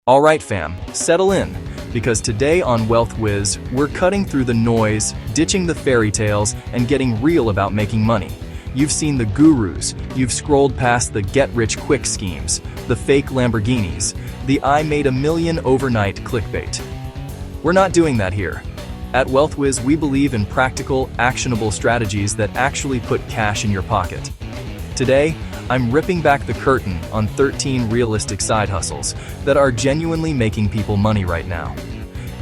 Alright fam, settle in, because today on WealthWiz, we're cutting through the noise, ditching the fairy tales, and getting real about making money. You've seen the gurus, you've scrolled past the get-rich-quick schemes, the fake Lamborghinis, the I made a million overnight clickbait. We're not doing that here. At WealthWiz, we believe in practical, actionable strategies that actually put cash in your pocket. Today, I'm ripping back the curtain on 13 realistic side hustles that are genuinely making people money right now.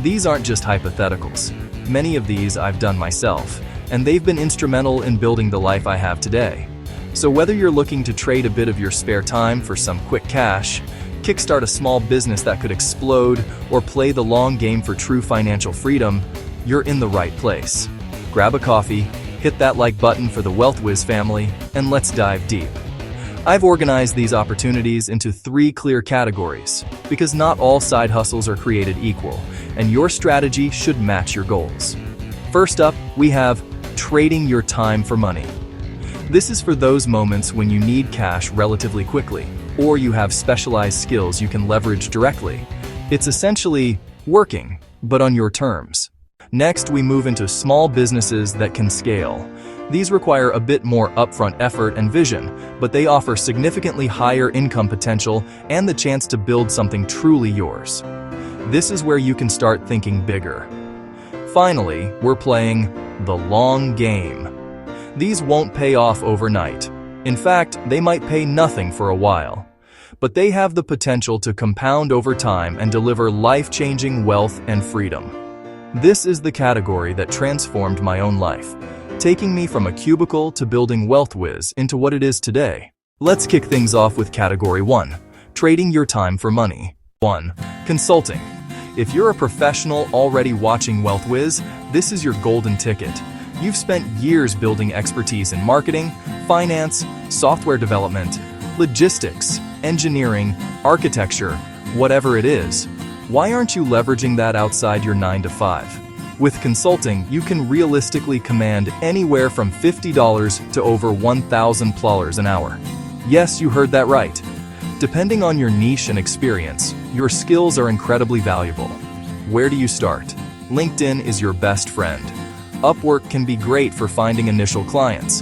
These aren't just hypotheticals. Many of these I've done myself, and they've been instrumental in building the life I have today. So whether you're looking to trade a bit of your spare time for some quick cash, kickstart a small business that could explode, or play the long game for true financial freedom, you're in the right place. Grab a coffee, hit that like button for the WealthWiz family, and let's dive deep. I've organized these opportunities into 3 clear categories, because not all side hustles are created equal, and your strategy should match your goals. First up, we have trading your time for money. This is for those moments when you need cash relatively quickly, or you have specialized skills you can leverage directly. It's essentially working, but on your terms. Next, we move into small businesses that can scale. These require a bit more upfront effort and vision, but they offer significantly higher income potential and the chance to build something truly yours. This is where you can start thinking bigger. Finally, we're playing the long game. These won't pay off overnight. In fact, they might pay nothing for a while. But they have the potential to compound over time and deliver life-changing wealth and freedom. This is the category that transformed my own life, taking me from a cubicle to building WealthWiz into what it is today. Let's kick things off with Category 1, trading your time for money. 1. Consulting. If you're a professional already watching WealthWiz, this is your golden ticket. You've spent years building expertise in marketing, finance, software development, logistics, engineering, architecture, whatever it is. Why aren't you leveraging that outside your 9-to-5? With consulting, you can realistically command anywhere from $50 to over $1,000 an hour. Yes, you heard that right. Depending on your niche and experience, your skills are incredibly valuable. Where do you start? LinkedIn is your best friend. Upwork can be great for finding initial clients.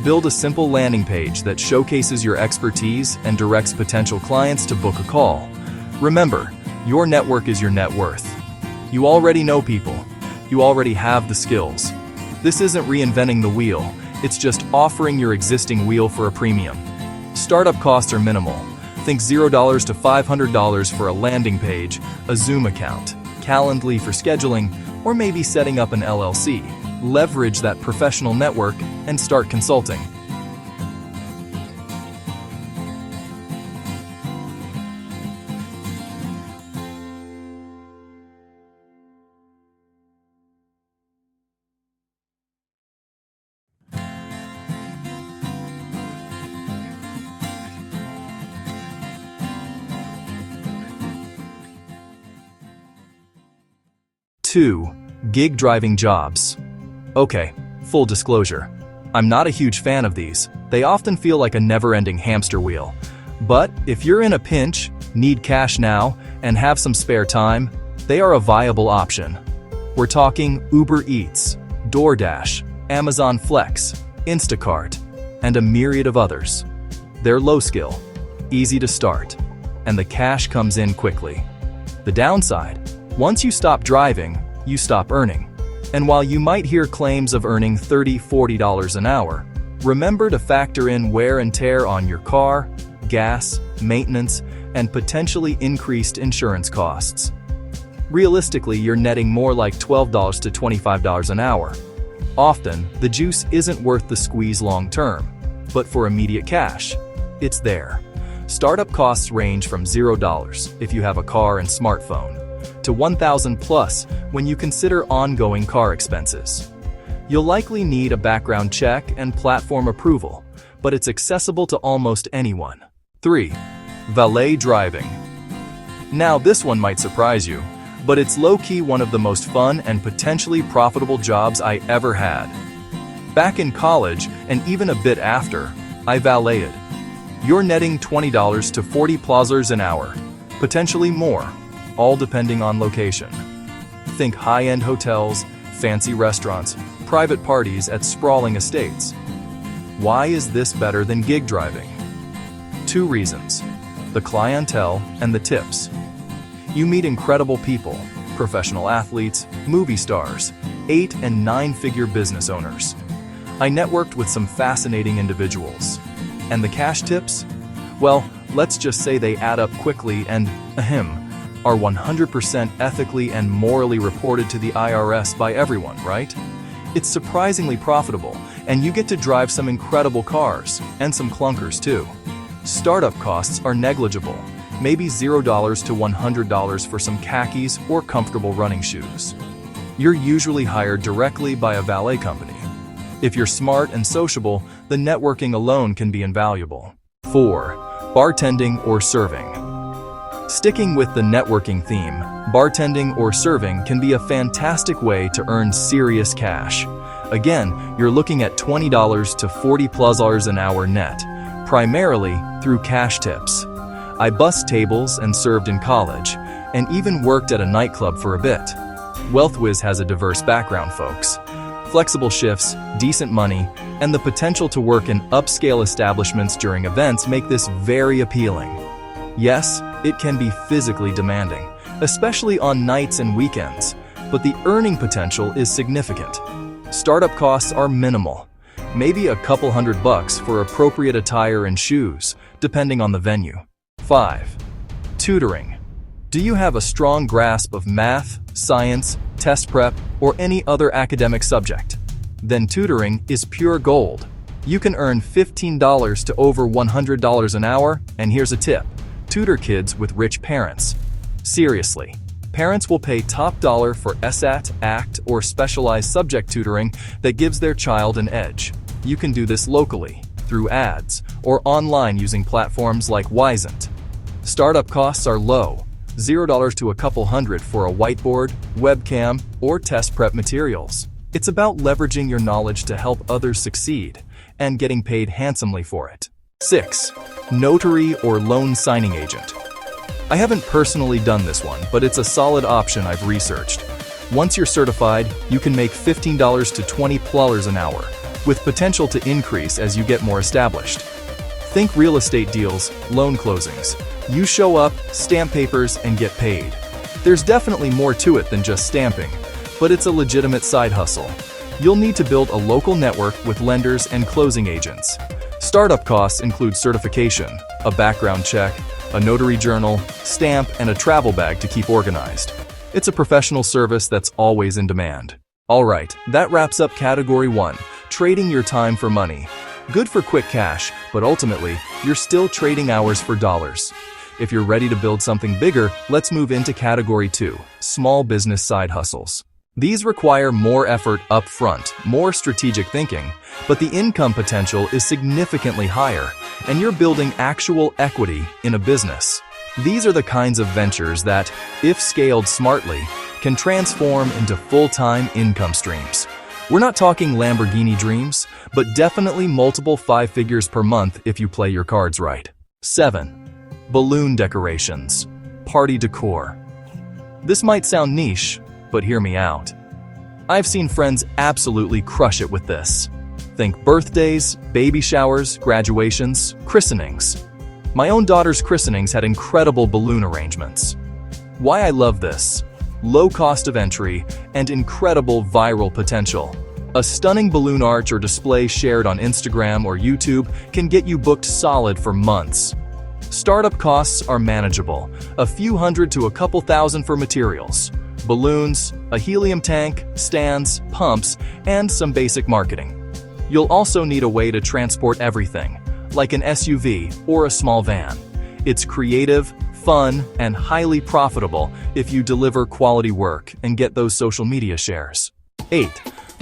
Build a simple landing page that showcases your expertise and directs potential clients to book a call. Remember, your network is your net worth. You already know people. You already have the skills. This isn't reinventing the wheel, it's just offering your existing wheel for a premium. Startup costs are minimal. Think $0 to $500 for a landing page, a Zoom account, Calendly for scheduling, or maybe setting up an LLC. Leverage that professional network and start consulting. Two, gig driving jobs. Okay, full disclosure, I'm not a huge fan of these. They often feel like a never-ending hamster wheel. But if you're in a pinch, need cash now, and have some spare time, they are a viable option. We're talking Uber Eats, DoorDash, Amazon Flex, Instacart, and a myriad of others. They're low skill, easy to start, and the cash comes in quickly. The downside, once you stop driving, you stop earning. And while you might hear claims of earning $30, $40 an hour, remember to factor in wear and tear on your car, gas, maintenance, and potentially increased insurance costs. Realistically, you're netting more like $12 to $25 an hour. Often, the juice isn't worth the squeeze long term, but for immediate cash, it's there. Startup costs range from $0 if you have a car and smartphone, to $1,000 plus when you consider ongoing car expenses. You'll likely need a background check and platform approval, but it's accessible to almost anyone. 3. Valet driving. Now this one might surprise you, but it's low-key one of the most fun and potentially profitable jobs I ever had. Back in college, and even a bit after, I valeted. You're netting $20 to $40 an hour, potentially more, all depending on location. Think high-end hotels, fancy restaurants, private parties at sprawling estates. Why is this better than gig driving? 2 reasons: the clientele and the tips. You meet incredible people, professional athletes, movie stars, 8- and 9-figure business owners. I networked with some fascinating individuals. And the cash tips? Well, let's just say they add up quickly and, are 100% ethically and morally reported to the IRS by everyone, right? It's surprisingly profitable, and you get to drive some incredible cars, and some clunkers too. Startup costs are negligible, maybe $0 to $100 for some khakis or comfortable running shoes. You're usually hired directly by a valet company. If you're smart and sociable, the networking alone can be invaluable. 4. Bartending or serving. Sticking with the networking theme, bartending or serving can be a fantastic way to earn serious cash. Again, you're looking at $20 to $40+ an hour net, primarily through cash tips. I bussed tables and served in college, and even worked at a nightclub for a bit. WealthWiz has a diverse background, folks. Flexible shifts, decent money, and the potential to work in upscale establishments during events make this very appealing. Yes, it can be physically demanding, especially on nights and weekends, but the earning potential is significant. Startup costs are minimal, maybe a couple $100 for appropriate attire and shoes, depending on the venue. 5. Tutoring. Do you have a strong grasp of math, science, test prep, or any other academic subject? Then tutoring is pure gold. You can earn $15 to over $100 an hour, and here's a tip: tutor kids with rich parents. Seriously, parents will pay top dollar for SAT, ACT, or specialized subject tutoring that gives their child an edge. You can do this locally, through ads, or online using platforms like Wisent. Startup costs are low, $0 to a couple $100 for a whiteboard, webcam, or test prep materials. It's about leveraging your knowledge to help others succeed, and getting paid handsomely for it. 6. Notary or loan signing agent. I haven't personally done this one, but it's a solid option I've researched. Once you're certified, you can make $15 to $20+ an hour, with potential to increase as you get more established. Think real estate deals, loan closings. You show up, stamp papers, and get paid. There's definitely more to it than just stamping, but it's a legitimate side hustle. You'll need to build a local network with lenders and closing agents. Startup costs include certification, a background check, a notary journal, stamp, and a travel bag to keep organized. It's a professional service that's always in demand. Alright, that wraps up Category 1, trading your time for money. Good for quick cash, but ultimately, you're still trading hours for dollars. If you're ready to build something bigger, let's move into Category 2, small business side hustles. These require more effort up front, more strategic thinking, but the income potential is significantly higher, and you're building actual equity in a business. These are the kinds of ventures that, if scaled smartly, can transform into full-time income streams. We're not talking Lamborghini dreams, but definitely multiple 5 figures per month if you play your cards right. 7. Balloon decorations. Party decor. This might sound niche, but hear me out. I've seen friends absolutely crush it with this. Think birthdays, baby showers, graduations, christenings. My own daughter's christenings had incredible balloon arrangements. Why I love this: low cost of entry and incredible viral potential. A stunning balloon arch or display shared on Instagram or YouTube can get you booked solid for months. Startup costs are manageable, a few $100 to a couple $1,000 for materials, balloons, a helium tank, stands, pumps, and some basic marketing. You'll also need a way to transport everything, like an SUV or a small van. It's creative, fun, and highly profitable if you deliver quality work and get those social media shares. 8.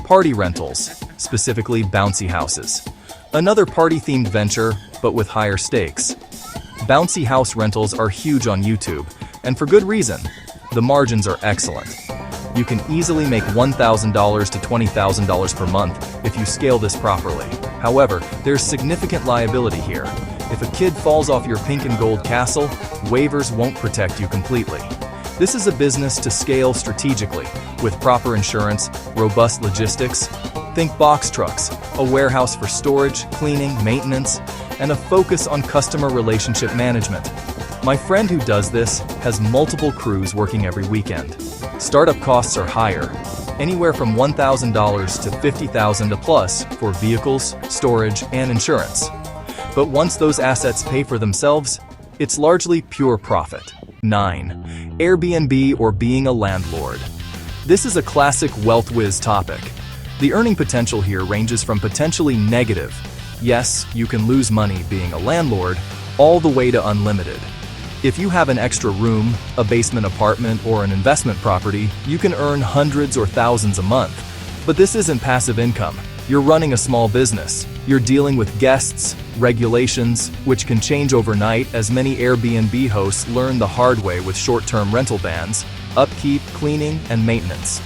Party rentals, specifically bouncy houses. Another party-themed venture, but with higher stakes. Bouncy house rentals are huge on YouTube, and for good reason. The margins are excellent. You can easily make $1,000 to $20,000 per month if you scale this properly. However, there's significant liability here. If a kid falls off your pink and gold castle, waivers won't protect you completely. This is a business to scale strategically, with proper insurance, robust logistics. Think box trucks, a warehouse for storage, cleaning, maintenance, and a focus on customer relationship management. My friend who does this has multiple crews working every weekend. Startup costs are higher, anywhere from $1,000 to $50,000 plus for vehicles, storage, and insurance. But once those assets pay for themselves, it's largely pure profit. 9. Airbnb or being a landlord. This is a classic WealthWiz topic. The earning potential here ranges from potentially negative, yes, you can lose money being a landlord, all the way to unlimited. If you have an extra room, a basement apartment, or an investment property, you can earn hundreds or thousands a month. But this isn't passive income. You're running a small business. You're dealing with guests, regulations, which can change overnight as many Airbnb hosts learn the hard way with short-term rental bans, upkeep, cleaning, and maintenance.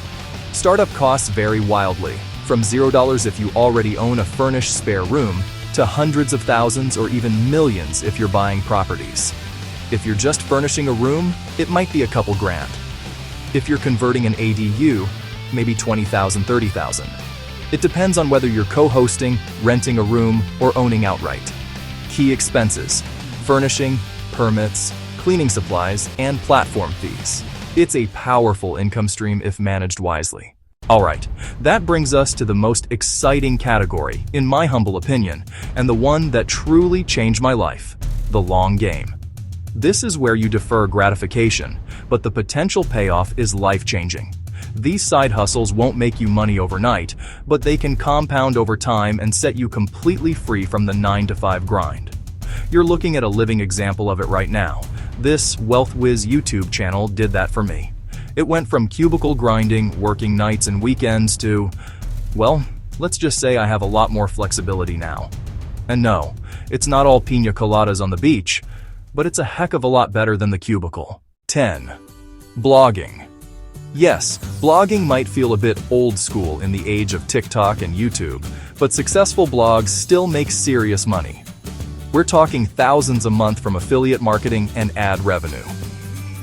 Startup costs vary wildly, from $0 if you already own a furnished spare room, to hundreds of thousands or even millions if you're buying properties. If you're just furnishing a room, it might be a couple grand. If you're converting an ADU, maybe $20,000, $30,000. It depends on whether you're co-hosting, renting a room, or owning outright. Key expenses: furnishing, permits, cleaning supplies, and platform fees. It's a powerful income stream if managed wisely. Alright, that brings us to the most exciting category, in my humble opinion, and the one that truly changed my life: the long game. This is where you defer gratification, but the potential payoff is life-changing. These side hustles won't make you money overnight, but they can compound over time and set you completely free from the 9-to-5 grind. You're looking at a living example of it right now. This WealthWiz YouTube channel did that for me. It went from cubicle grinding, working nights and weekends to, well, let's just say I have a lot more flexibility now. And no, it's not all piña coladas on the beach, but it's a heck of a lot better than the cubicle. 10. Blogging. Yes, blogging might feel a bit old school in the age of TikTok and YouTube, but successful blogs still make serious money. We're talking thousands a month from affiliate marketing and ad revenue.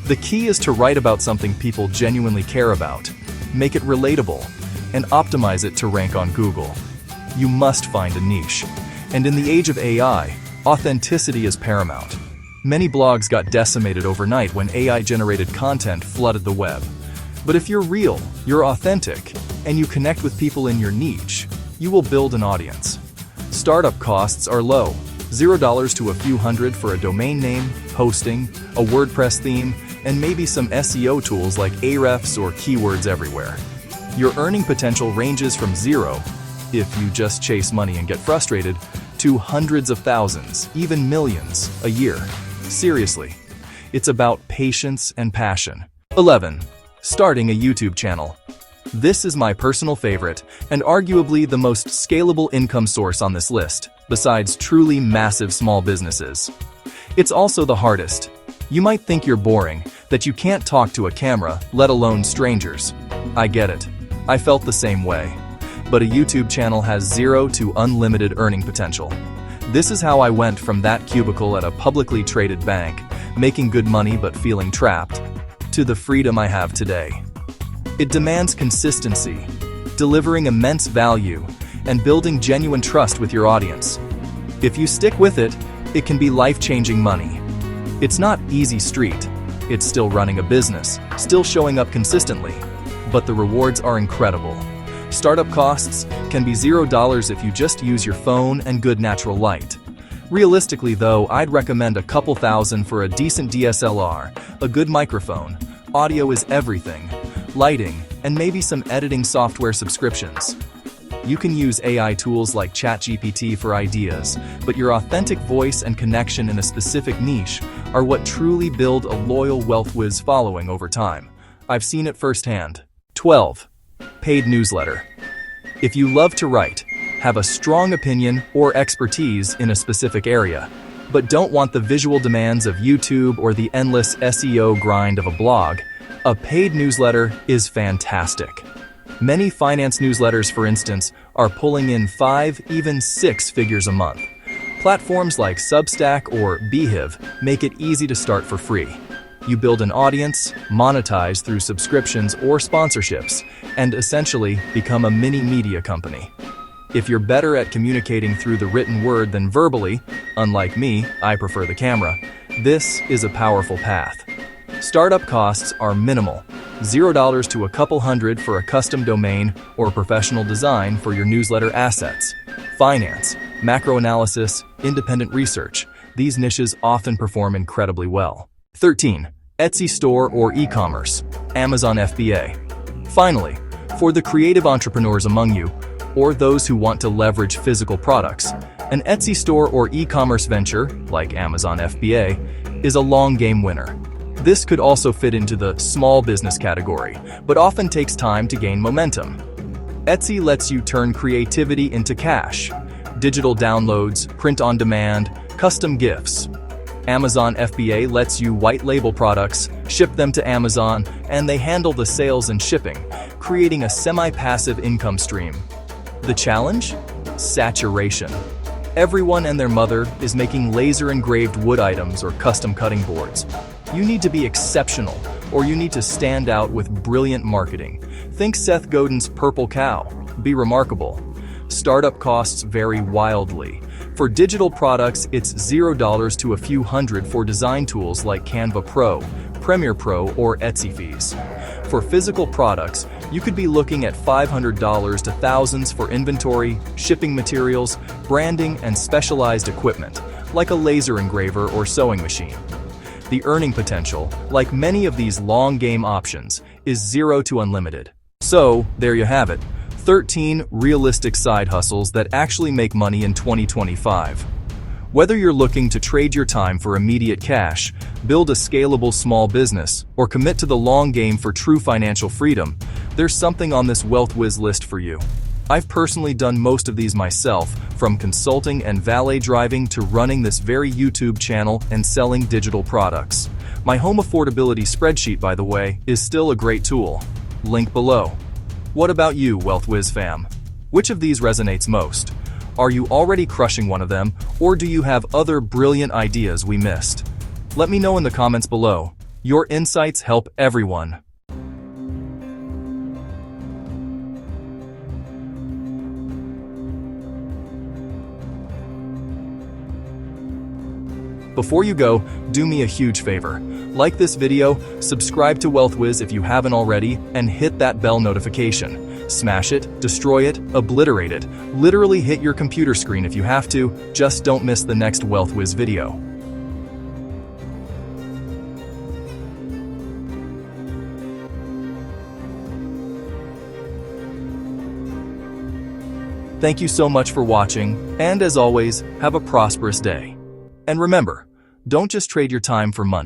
The key is to write about something people genuinely care about, make it relatable, and optimize it to rank on Google. You must find a niche. And in the age of AI, authenticity is paramount. Many blogs got decimated overnight when AI-generated content flooded the web. But if you're real, you're authentic, and you connect with people in your niche, you will build an audience. Startup costs are low, $0 to a few hundred for a domain name, hosting, a WordPress theme, and maybe some SEO tools like Ahrefs or Keywords Everywhere. Your earning potential ranges from zero, if you just chase money and get frustrated, to hundreds of thousands, even millions, a year. Seriously, it's about patience and passion. 11. Starting a YouTube channel. This is my personal favorite and arguably the most scalable income source on this list, besides truly massive small businesses. It's also the hardest. You might think you're boring, that you can't talk to a camera, let alone strangers. I get it. I felt the same way. But a YouTube channel has zero to unlimited earning potential. This is how I went from that cubicle at a publicly traded bank, making good money but feeling trapped, to the freedom I have today. It demands consistency, delivering immense value, and building genuine trust with your audience. If you stick with it, it can be life-changing money. It's not easy street. It's still running a business, still showing up consistently, but the rewards are incredible. Startup costs can be $0 if you just use your phone and good natural light. Realistically though, I'd recommend a couple thousand for a decent DSLR, a good microphone, audio is everything, lighting, and maybe some editing software subscriptions. You can use AI tools like ChatGPT for ideas, but your authentic voice and connection in a specific niche are what truly build a loyal WealthWiz following over time. I've seen it firsthand. 12. Paid newsletter. If you love to write, have a strong opinion or expertise in a specific area, but don't want the visual demands of YouTube or the endless SEO grind of a blog, a paid newsletter is fantastic. Many finance newsletters, for instance, are pulling in 5, even 6 figures a month. Platforms like Substack or Beehive make it easy to start for free. You build an audience, monetize through subscriptions or sponsorships, and essentially become a mini media company. If you're better at communicating through the written word than verbally, unlike me, I prefer the camera, this is a powerful path. Startup costs are minimal, $0 to a couple hundred for a custom domain or professional design for your newsletter assets. Finance, macro analysis, independent research. These niches often perform incredibly well. 13. Etsy store or e-commerce. Amazon FBA. Finally, for the creative entrepreneurs among you, or those who want to leverage physical products, an Etsy store or e-commerce venture, like Amazon FBA, is a long-game winner. This could also fit into the small business category, but often takes time to gain momentum. Etsy lets you turn creativity into cash. Digital downloads, print on demand, custom gifts. Amazon FBA lets you white label products, ship them to Amazon, and they handle the sales and shipping, creating a semi-passive income stream. The challenge? Saturation. Everyone and their mother is making laser-engraved wood items or custom cutting boards. You need to be exceptional, or you need to stand out with brilliant marketing. Think Seth Godin's Purple Cow. Be remarkable. Startup costs vary wildly. For digital products, it's $0 to a few hundred for design tools like Canva Pro, Premiere Pro, or Etsy fees. For physical products, you could be looking at $500 to thousands for inventory, shipping materials, branding, and specialized equipment, like a laser engraver or sewing machine. The earning potential, like many of these long-game options, is 0 to unlimited. So, there you have it. 13 realistic side hustles that actually make money in 2025. Whether you're looking to trade your time for immediate cash, build a scalable small business, or commit to the long game for true financial freedom, there's something on this WealthWiz list for you. I've personally done most of these myself, from consulting and valet driving to running this very YouTube channel and selling digital products. My home affordability spreadsheet, by the way, is still a great tool. Link below. What about you, WealthWiz fam? Which of these resonates most? Are you already crushing one of them, or do you have other brilliant ideas we missed? Let me know in the comments below. Your insights help everyone. Before you go, do me a huge favor. Like this video, subscribe to WealthWiz if you haven't already, and hit that bell notification. Smash it, destroy it, obliterate it. Literally hit your computer screen if you have to, just don't miss the next WealthWiz video. Thank you so much for watching, and as always, have a prosperous day. And remember, don't just trade your time for money.